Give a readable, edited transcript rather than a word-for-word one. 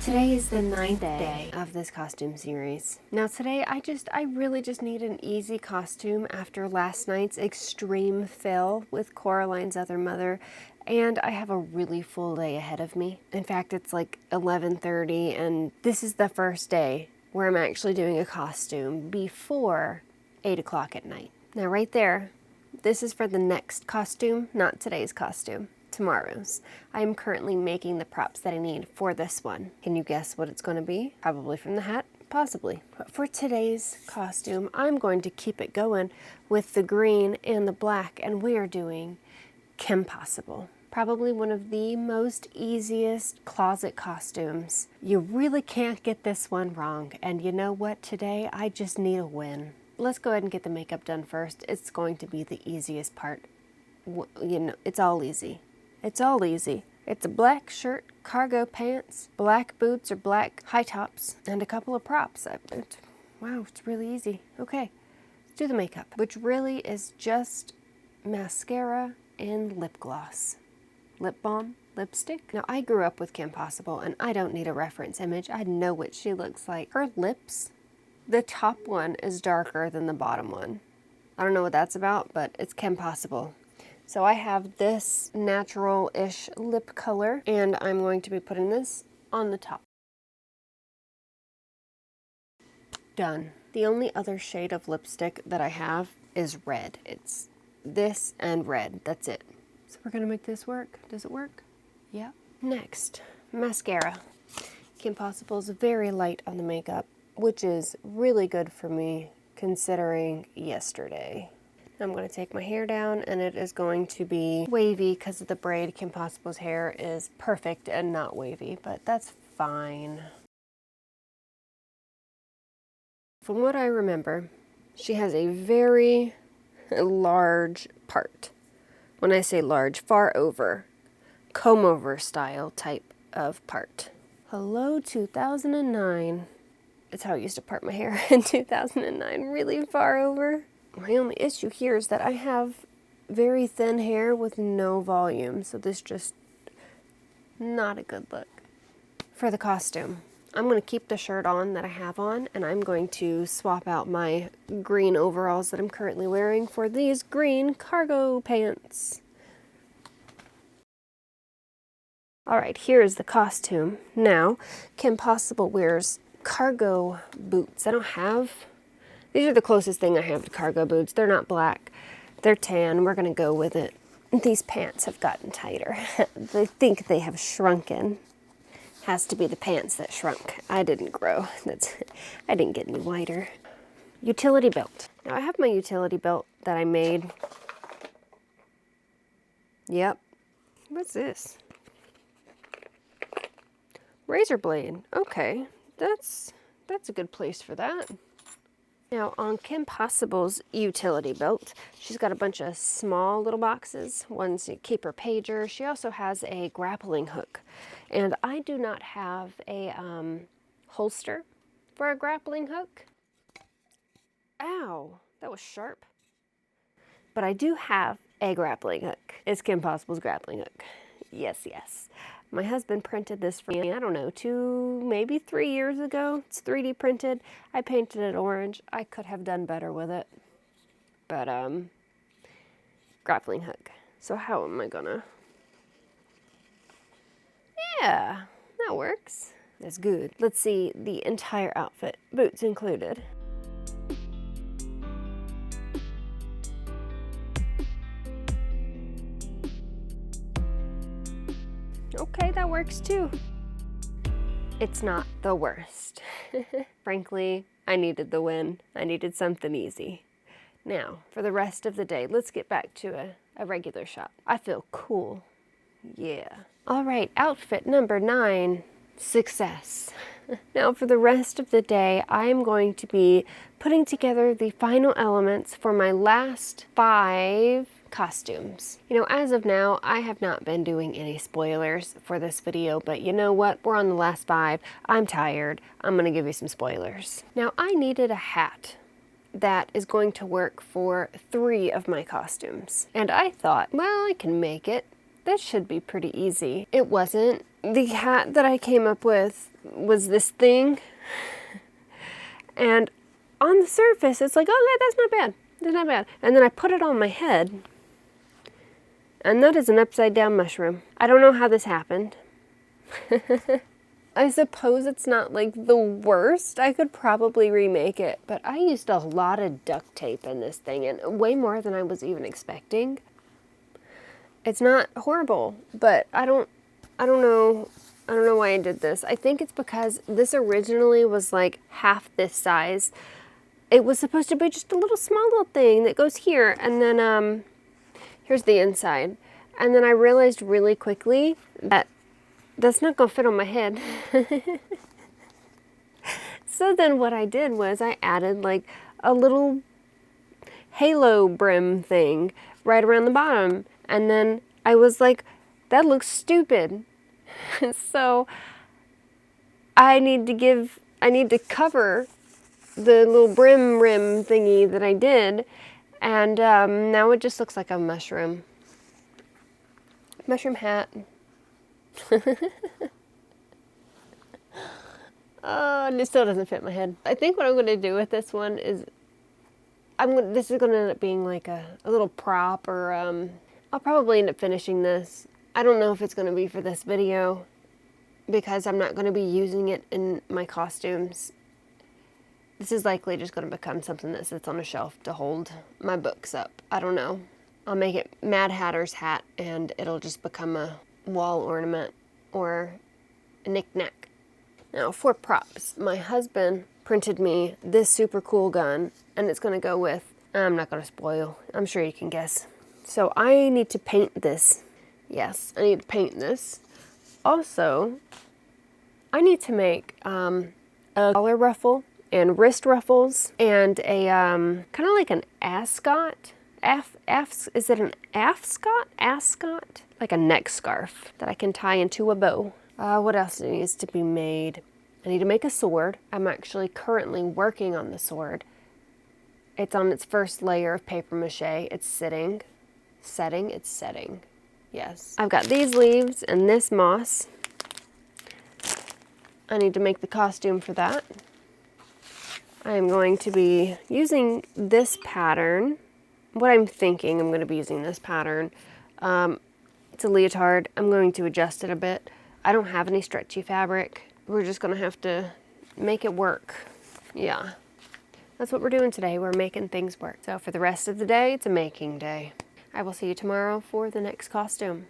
Today is the 9th day of this costume series. Now today I really just need an easy costume after last night's extreme fail with Coraline's other mother, and I have a really full day ahead of me. In fact, it's like 11:30 and this is the first day where I'm actually doing a costume before 8 o'clock at night. Now right there, this is for the next costume, not today's costume. Tomorrow's. I am currently making the props that I need for this one. Can you guess what it's going to be? Probably from the hat, possibly. But for today's costume, I'm going to keep it going with the green and the black, and we are doing Kim Possible. Probably one of the most easiest closet costumes. You really can't get this one wrong, and you know what? Today, I just need a win. Let's go ahead and get the makeup done first. It's going to be the easiest part. You know, it's all easy. It's all easy. It's a black shirt, cargo pants, black boots or black high tops, and a couple of props. Wow, it's really easy. Okay, let's do the makeup, which really is just mascara and lip gloss. Lip balm, lipstick. Now, I grew up with Kim Possible, and I don't need a reference image. I know what she looks like. Her lips, the top one is darker than the bottom one. I don't know what that's about, but it's Kim Possible. So I have this natural-ish lip color, and I'm going to be putting this on the top. Done. The only other shade of lipstick that I have is red. It's this and red. That's it. So we're gonna make this work. Does it work? Yeah. Next, mascara. Kim Possible is very light on the makeup, which is really good for me considering yesterday. I'm going to take my hair down, and it is going to be wavy because of the braid. Kim Possible's hair is perfect and not wavy, but that's fine. From what I remember, she has a very large part. When I say large, far over, comb-over style type of part. Hello, 2009. That's how I used to part my hair in 2009, really far over. My only issue here is that I have very thin hair with no volume, so this just not a good look. For the costume, I'm going to keep the shirt on that I have on, and I'm going to swap out my green overalls that I'm currently wearing for these green cargo pants. Alright, here is the costume. Now, Kim Possible wears cargo boots. I don't have... These are the closest thing I have to cargo boots. They're not black. They're tan. We're going to go with it. These pants have gotten tighter. They think they have shrunken. Has to be the pants that shrunk. I didn't grow. I didn't get any wider. Utility belt. Now I have my utility belt that I made. Yep. What's this? Razor blade. Okay. That's a good place for that. Now, on Kim Possible's utility belt, she's got a bunch of small little boxes. One's to keep her pager. She also has a grappling hook. And I do not have a holster for a grappling hook. Ow, that was sharp. But I do have a grappling hook. It's Kim Possible's grappling hook. Yes, yes. My husband printed this for me, I don't know, 2, maybe 3 years ago. It's 3D printed. I painted it orange. I could have done better with it. But, grappling hook. So how am I gonna... Yeah, that works. That's good. Let's see the entire outfit, boots included. Okay, that works too. It's not the worst. Frankly, I needed the win. I needed something easy. Now, for the rest of the day, let's get back to a regular shot. I feel cool. Yeah. All right, outfit number 9, success. Now, for the rest of the day, I am going to be putting together the final elements for my last 5 costumes. You know, as of now, I have not been doing any spoilers for this video, but you know what? We're on the last 5. I'm tired. I'm gonna give you some spoilers. Now, I needed a hat that is going to work for 3 of my costumes. And I thought, well, I can make it. That should be pretty easy. It wasn't. the hat that I came up with was this thing, and on the surface it's like, oh, that's not bad, that's not bad. And then I put it on my head, and that is an upside down mushroom. I don't know how this happened. I suppose it's not like the worst. I could probably remake it, but I used a lot of duct tape in this thing, and way more than I was even expecting. It's not horrible, but I don't know why I did this. I think it's because this originally was like half this size. It was supposed to be just a small little thing that goes here, and then here's the inside. And then I realized really quickly that that's not gonna fit on my head. So then what I did was I added like a little halo brim thing right around the bottom. And then I was like, that looks stupid. So I need to cover the little brim rim thingy that I did. And now it just looks like a mushroom. Mushroom hat. And it still doesn't fit my head. I think what I'm going to do with this one is, this is going to end up being like a little prop, or I'll probably end up finishing this. I don't know if it's going to be for this video, because I'm not going to be using it in my costumes. This is likely just going to become something that sits on a shelf to hold my books up. I don't know. I'll make it Mad Hatter's hat, and it'll just become a wall ornament or a knick-knack. Now, for props, my husband printed me this super cool gun, and it's going to go with, I'm not going to spoil, I'm sure you can guess. So I need to paint this. Yes, I need to paint this. Also, I need to make a collar ruffle and wrist ruffles and a kind of like an ascot. Is it an ascot? Ascot? Like a neck scarf that I can tie into a bow. What else needs to be made? I need to make a sword. I'm actually currently working on the sword. It's on its first layer of paper mache. It's setting. Yes. I've got these leaves and this moss. I need to make the costume for that. I am going to be using this pattern. What I'm thinking, I'm going to be using this pattern. It's a leotard. I'm going to adjust it a bit. I don't have any stretchy fabric. We're just going to have to make it work. Yeah. That's what we're doing today. We're making things work. So for the rest of the day, it's a making day. I will see you tomorrow for the next costume.